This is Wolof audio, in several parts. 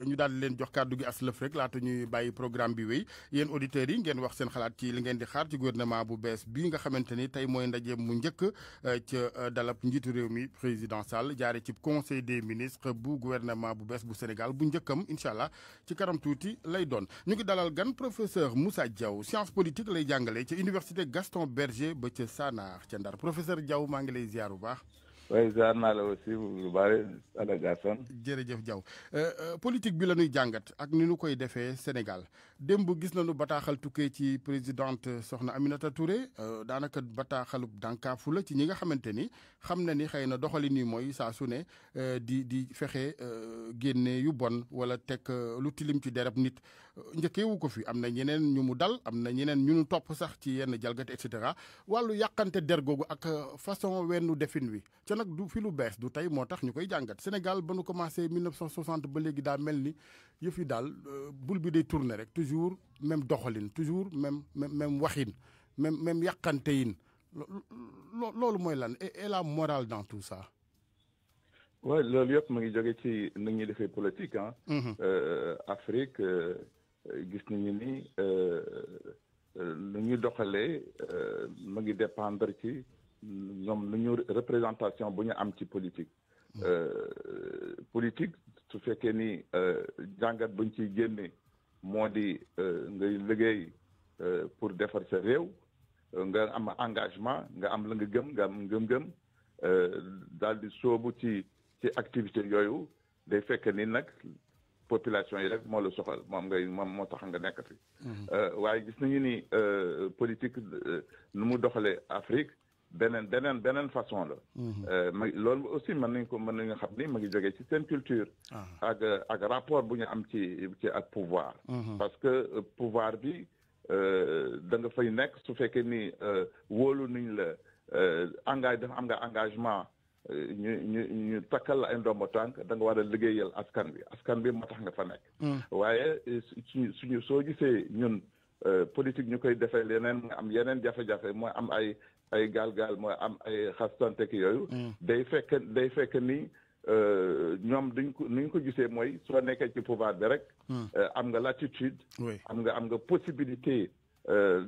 ñu daal di leen jox kàddu gi aslëf rek laata ñuy bàyyi programme bi wéy yéen auditeurs yi ngeen wax seen xalaat ci li ngeen di xaar ci gouvernement bu bees bii nga xamante ni tey mooy ndaje mu njëkk ca dalab njiitu réew mi président Sall jaare ci conseil des ministres bu gouvernement bu bees bu Sénégal bu njëkkam incha allah ci kanam tuuti lay doon. ñu ngi dalal gan professeur Moussa Diaw science politique lay jàngale ca université Gaston Berger ba ca Sanar ca Ndar professeur Diaw maa ngi lay ziar bu baax. oui ziar naa la aussi lu bari Alagasson. jërëjëf Diaw politique bi la ñuy jàngat ak ni ñu koy defee Sénégal démb gis nañu bataaxal tukkee ci présidente soxna Aminata Touré daanaka bataaxalub dànkaafu la ci ñi nga xamante ni xam na ni xëy na doxalin yi mooy saa su ne di fexe génne yu bon wala teg lu tilim ci derab nit njëkkeewu ko fi am na ñeneen ñu mu dal am na ñeneen ñu nu topp sax ci yenn jalgati et cetera wàllu yàqante der googu ak façon wennu defin wi. nag du fi lu bees du tey moo tax ñu koy jàngat Sénégal ba nu commencé 1960 ba léegi daa mel ni yëf yi daal bul bi day tourner rek toujours même doxalin toujours même waxin même yàqante yin loolu mooy lan et la morale dans tout ça. waaw loolu yëpp mu ngi jóge ci ni ñuy defee politique ah. Afrique gis nañu ni nu ñuy doxalee mu ngi dépendre ci. ñoom lu ñu représentation bu ñu am ci politique politique su fekkee ni jàngat buñ ciy génne moo di ngay liggéey pour defar sa réew nga am engagement nga am la nga gëm nga am ngëm-ngëm daal di soobu ci activité yooyu day fekk ni nag population yi rek moo la soxal moom moo tax nga nekk fi waaye gis nañu ni politique nu mu doxalee Afrique beneen façon la. loolu aussi mën nañu xam ni ma ngi jógee ci seen culture. ak rapport bu ñu am ci ak pouvoir. parce que pouvoir bi da nga fay nekk su fekkee ni wóolu nañ la dafa am nga engagement ñu takkal la ay ndombo tànk da nga war a liggéeyal askan bi moo tax nga fa nekk. waaye soo gisee ñun politique ñu koy defee leneen nga am yeneen jafe-jafe mooy am ay gaal mooy am ay xastante ki yooyu. day fekk ni ñoom ni ñu ko gisee mooy soo nekkee ci pouvoir bi rek. am nga latitude. am nga possibilité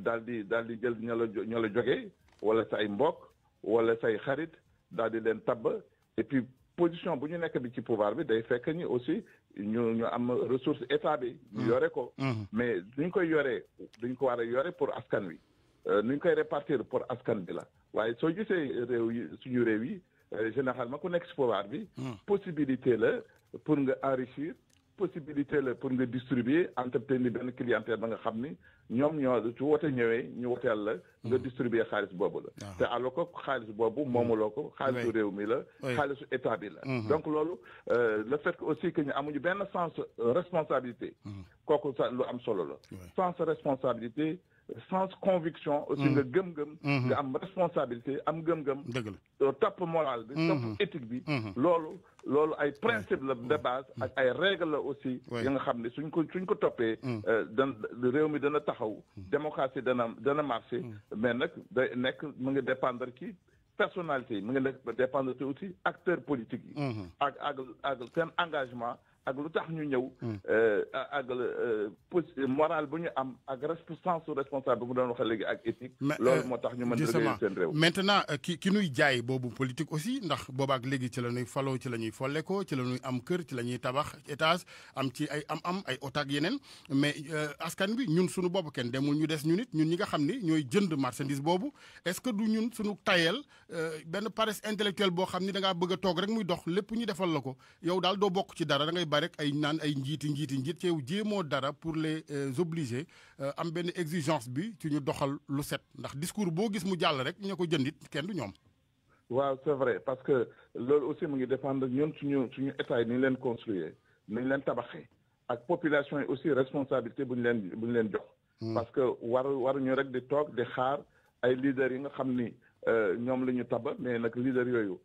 daal di jël ñoo la jógee wala say mbokk wala say xarit daal di leen tabb et puis position bu ñu nekk bi ci pouvoir bi day fekk ni aussi ñu am ressource état bi. ñu yore ko. mais duñ koy yoree duñ ko war a yore pour askan wi. nuñ koy répartir pour askan bi la waaye soo gisee suñu réew yi généralement ku nekk ci pouvoir bi. possibilité la pour nga enrichir possibilité la pour nga distribuer entretenir benn clientèle ba nga xam ni ñoom ñoo su wote ñëwee ñu woteel la nga distribuer xaalis boobu la. te alors que xaalis boobu moomuloo ko. xaalisu réew mi la. xaalisu état bi la. donc loolu le fait que aussi que ñu amuñu benn sens responsabilité. kooku sax lu am solo la. sens responsabilité. sans conviction aussi nga gëm-gëm nga am responsabilité am gëm-gëm topp moral bi topp éthique bi loolu ay principe la de base ak ay règle la aussi yi nga xam ne suñ ko toppee réew mi dana taxaw démocratie dana marché mais nag day nekk mu ngi dépendre ci personnalité yi mu ngi dépendre aussi acteurs politiques yi ak seen engagement ak lu tax ñu ñëw ak moral bu ñu am ak sens responsable bu mu doon waxee léegi ak éthique loolu moo tax ñu mën a liggéey seen réew maintenant ki nuy jaay boobu politique aussi ndax boobaak léegi ci la ñuy faloo ci la ñuy folleko ci la ñuy am kër ci la ñuy tabax étage am ci ay am ay otaak yeneen mais askan bi ñun suñu bopp kenn demul ñu des ñu nit ñun ñi nga xam ni ñooy jënd marchandise boobu est-ce que du ñun suñu tayel benn paresse intellectuelle boo xam ni da ngaa bëgg a toog rek muy dox lépp ñu defal la ko yow daal doo bokk ci dara da ngay rek ay naan ay njiit ci yow jéemoo dara pour les obliger am benn exigence bi ci ñu doxal lu set ndax discours boo gis mu jàll rek ña ko jëndit kenn du ñoom. waaw c'est vrai parce que loolu aussi mu ngi dépendre ñun suñu état yi ni ñu leen construire ni ñu leen tabaxee ak population yi aussi responsabilité bu ñu leen jox. parce que waruñu rek di toog di xaar ay leaders yi nga xam ni ñoom la ñu taba mais nag leaders yooyu.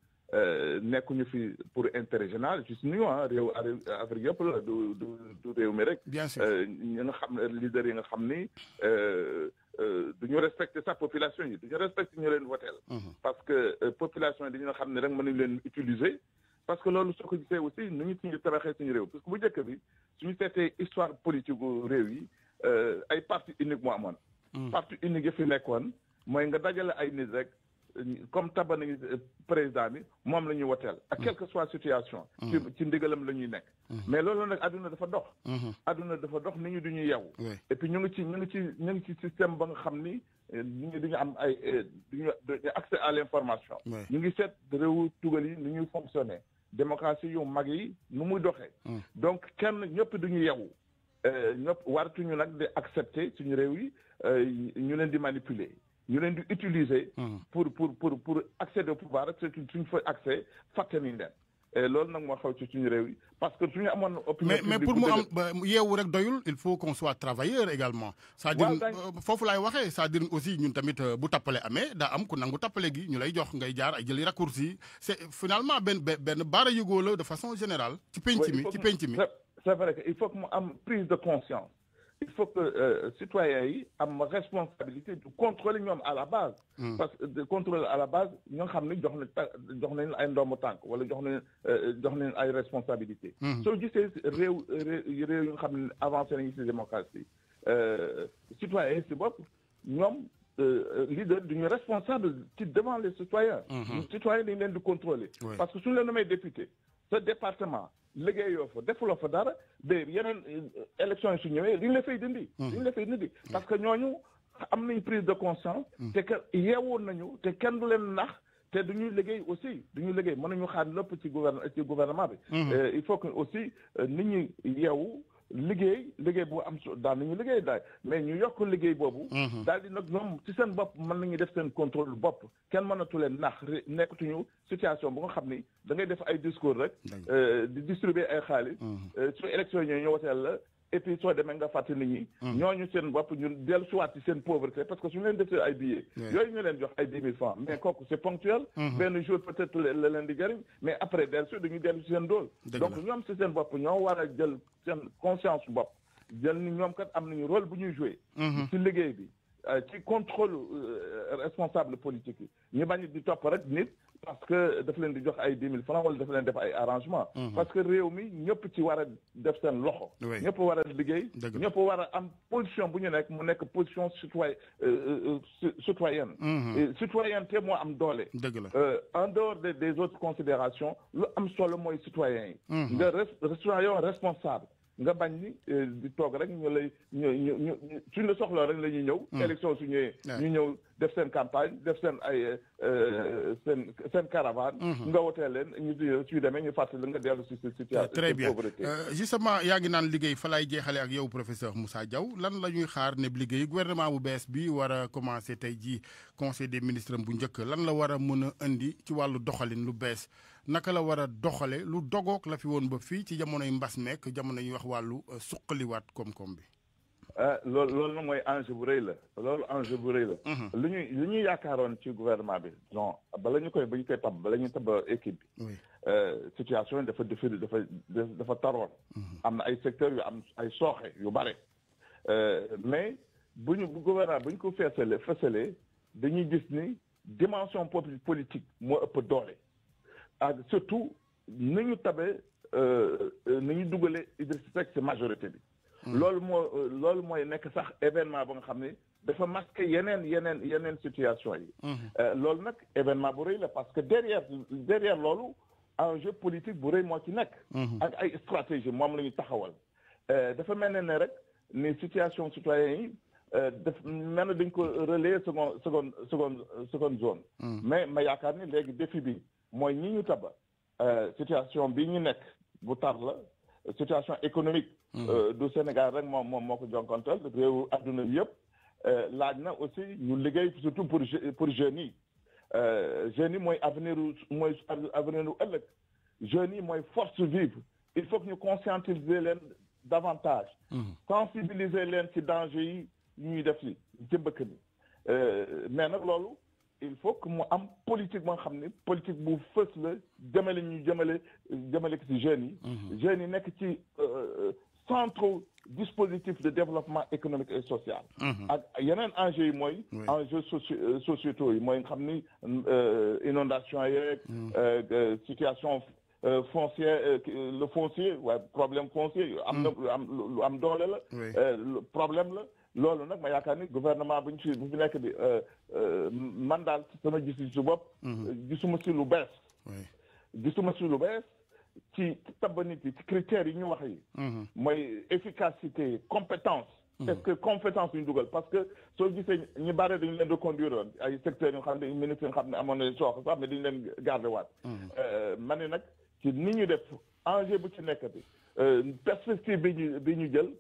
nekkuñu fi pour intérêt général ci suñu réew Afrique yëpp la du réew mi rek. bien sûr ñi nga xam leader yi nga xam ni duñu respecter sa population yi duñu respecter ñu leen woteel. parce que population yi dañu xam ne rek mën nañu leen utiliser parce que loolu soo ko gisee aussi nu ñu suñu tabaxee suñu réew parce que bu njëkk bi suñu seetee histoire politique gu réew yi ay parti unique moo amoon. parti unique yi fi nekkoon mooy nga dajale ay nit rek comme taba nañu président bi moom la ñuy woteel ak quelle que soit situation. ci ndigalam la ñuy nekk. mais loolu nag adduna dafa dox. adduna dafa dox nit ñi du ñu yeewu. et puis ñu ngi ci système ba nga xam ni nit ñi duñu am ay duñu accès à l'information. ñu ngi seet réewu tugal yi ni ñuy fonctionner démocratie yu mag yi nu muy doxee. donc kenn ñëpp duñu yeewu. ñëpp waratuñu nag di accepter suñu réew yi ñu leen di manipuler. ñu leen di utiliser. pour accéder au pouvoir rek suñ fa accès fàtte nañ leen. loolu nag moo xaw ci suñu réew yi parce que suñu amoon. opinion mais pour mu am yeewu rek doyul il faut qu'on soit travailleur également. c'est-à-dire foofu laay waxee c'est-à-dire aussi ñun tamit bu tappale amee daa am ku nangu tappale gi ñu lay jox ngay jaar ay jëli raccourci c'est finalement benn baara yëgoo la de façon générale. ci penc mi. c'est vrai que il faut que mu am prise de conscience. il faut que citoyens yi am responsabilité de contrôler ñoom à la base. parce que de contrôler à la base ñoo xam ne jox nañ ay ndombo tànk wala jox nañ ay responsabilité. soo gisee réew yu nga xam ne avancé nañu ci démocratie citoyens yi ci bopp ñoom leader duñu responsable ci devant les citoyens. citoyens dañ leen di contrôler. parce que suñu leen nommé député ce département. liggéeyoo fa defuloo fa dara de yeneen élection yi su ñëwee li ñu la fay dindi. parce que ñooñu am nañ prise de conscience. te que yeewoon nañu te kenn du leen nax te duñuy liggéey aussi duñuy liggéey mën nañu xaar lépp ci gouvernement bi. il faut que aussi nit ñi yeewu liggéey bu am daal nañu liggéey daal mais ñu yokk liggéey boobu. daal di nag ñoom ci seen bopp mën nañu def seen contrôle bopp kenn mënatu leen nax nekkatuñu situation bu nga xam ni da ngay def ay discours rek. di distribuer ay xaalis. su élection yi ñu woteel la et puis soo demee nga fàtte nit ñi. ñooñu seen bopp ñu dellu siwaat ci seen pauvreté parce que suñu leen defee ay billets. yooyu ñu leen jox ay 10 000 francs mais kooku c'est ponctuel. benn jour peut-être la leen di jëriñ mais après dellu si dañuy dellu ci seen dóol. donc ñoom ci seen bopp ñoo war a jël seen conscience bopp jël ni ñoom kat am nañu rôle bu ñuy jouer. ci liggéey bi ci contrôle responsable politique yi ñu bañ di topp rek nit. parce que daf leen di jox ay 10 000 francs wala daf leen def ay arrangement parce que réew mi ñëpp ci war a def seen loxo. ñëpp war a liggéey. ñëpp war a am position bu ñu nekk mu nekk position citoyenne. citoyenneté moo am doole. en dehors des autres considérations lu am solo mooy citoyen yi. nga citoyen responsable. nga bañ ni di toog rek ñu lay ñu suñ la soxla rek la ñuy ñëw. élection su ñëwee. ñu ñëw def seen campagne def seen ay seen caravane. nga wotee leen ñu suy demee ñu fàttali nga dellu si situation. très bien justement yaa ngi naan liggéey fa lay jeexale ak yow professeur Moussa Diaw lan la ñuy xaar ne liggéey gouvernement bu bees bi war a commencer tey jii conseil des ministres bu njëkk lan la war a mën a indi ci wàllu doxalin lu bees. naka la war a doxale lu dogoog la fi woon ba fii ci jamonoy mbas nekk jamono ñuy wax wàllu suqaliwaat koom-koom bi. loolu nag mooy enjeu bu rëy la loolu enjeu bu rëy la. lu ñuy yaakaaroon ci gouvernement bi non ba ñu koy tab bala ñu tab équipe bi. situation yi dafa taroon. am na ay secteurs yu am ay sooxe yu bare. mais bu gouvernement bu ñu ko fësalee dañuy gis ni dimension politique moo ëpp doole. surtout ni ñu tabee ni ñu dugalee Idrissa Seck ci majorité bi. loolu mooy nekk sax événement ba nga xam ne dafa masqué yeneen situation yi. loolu nag événement bu rëy la parce que derrière loolu enjeu politique bu rëy moo ci nekk. ak ay stratégie moom la ñu taxawal. dafa mel ne rek ni situation citoyen yi daf mel ne dañ ko relayer seconde zone. mais ma yaakaar ni léegi défi bi. mooy ñi ñu taba situation bi ñu nekk bu tar la situation économique du Sénégal rek moo ko jonkontal réewu adduna bi yëpp laaj na aussi ñu liggéey surtout pour jeunes yi jeunes yi mooy avenir u ëllëg jeunes yi mooy force vive il faut que ñu conscientiser leen davantage sensibiliser leen ci danger yi ñuy def ci mbëkk mi mais nag loolu il faut que mu am politique boo xam ne politique bu fës la jëmale ci jeunes yi. jeunes yi nekk ci centre dispositif de développement économique et social. ak yeneen enjeux yi mooy. enjeux sociétaux yi mooy nga xam ni inondation yeeg situation foncier le foncier waaye problème foncier am na lu am doole la problème la loolu nag ma yaakaar ni gouvernement bu fi nekk di man daal sama gis-gis su bopp gisuma si lu bees gisuma si lu bees ci tabb nit yi ci critères yi ñu wax yi mooy efficacité compétence est-ce que compétence yu ñu dugal parce que soo gisee ñu bare dañu leen reconduire woon ay secteurs yu xam ne ministre yi nga xam ne amoon na soox sax mais dañu leen garder waat ma ne nag ci ni ñu def enjeu bu ci nekkati perspective bi ñu jël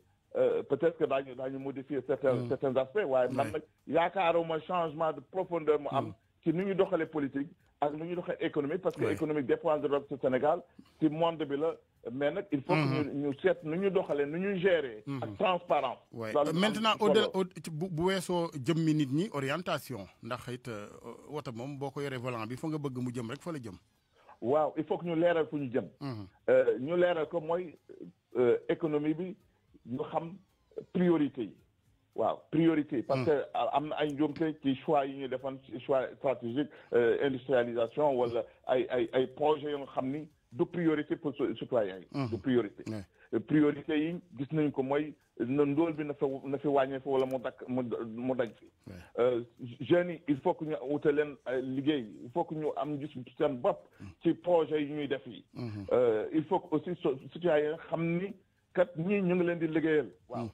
peut-être que daañu modifier certains aspects waaye man nag yaakaaruma changement de profondeur mu am ci ni ñu doxalee politique ak ni ñu doxalee économie parce que économie dépend de l'Europe Sénégal ci monde bi la mais nag il faut que ñu seet nu ñu doxalee nu ñu gérer ak transparence maintenant au-delà bu weesoo jëmmi nit ñi orientation ndax it woto moom boo ko yoree volant bi fa nga bëgg mu jëm rek fa la jëm waaw il faut que ñu leeral fu ñu jëm ñu leeral ko mooy économie bi ñu xam priorité yi waaw priorité parce que am na ay njuumte ci choix yi ñu defoon choix stratégique industrialisation wala ay projets yoo xam ni du priorité pour citoyens yi du priorité priorité yi gis nañ ko mooy na ndóol bi na fi wàññee fi wala mu daj fi jeunes yi il faut que ñu wute leen liggéey il faut que ñu am gis seen bopp ci projet yi ñuy def yi il faut que aussi citoyens xam ni kat ñii ñu ngi leen di liggéeyal waaw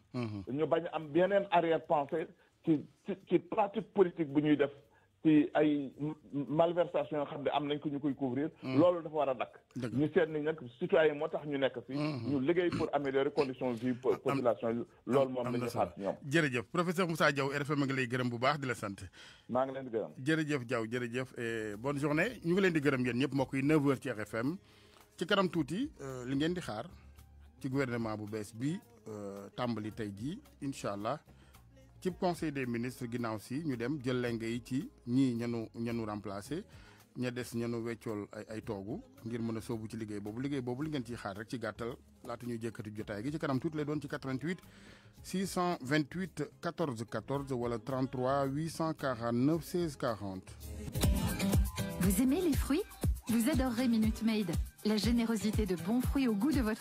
ñu bañ am beneen arrière pensée ci pratique politique bu ñuy def ci ay malversation yoo xam ne am nañ ko ñu koy couvrir loolu dafa war a dakk ñu seet ni nag citoyen moo tax ñu nekk fi ñu liggéey pour améliorer conditions de vie population yi loolu moom la ñu xaar ci ñoom jërëjëf professeur Moussa Diaw RFM a ngi lay gërëm bu baax di la sant maa ngi leen di gërëm jërëjëf Diaw jërëjëf et bonne journée ñu ngi leen di gërëm yéen ñëpp mbokk yi 9h ci RFM ci kanam tuuti li ngeen di xaar ci gouvernement bu bees bi tàmbali tey jii incha allah ci conseil des ministres ginnaaw si ñu dem jël lenge yi ci ñii ñanu remplacer ña des ñanu weccool ay toogu ngir mën a soobu ci liggéey boobu li ngeen ciy xaar rek ci gàttal laata ñuy jëkkati jotaay gi ci kanam tuuti lay doon ci 88 628 14 14 wala 33 849 16 40. Vous aimez les fruits? Vous adorerez Minute Maid, la générosité de bons fruits au goût de votre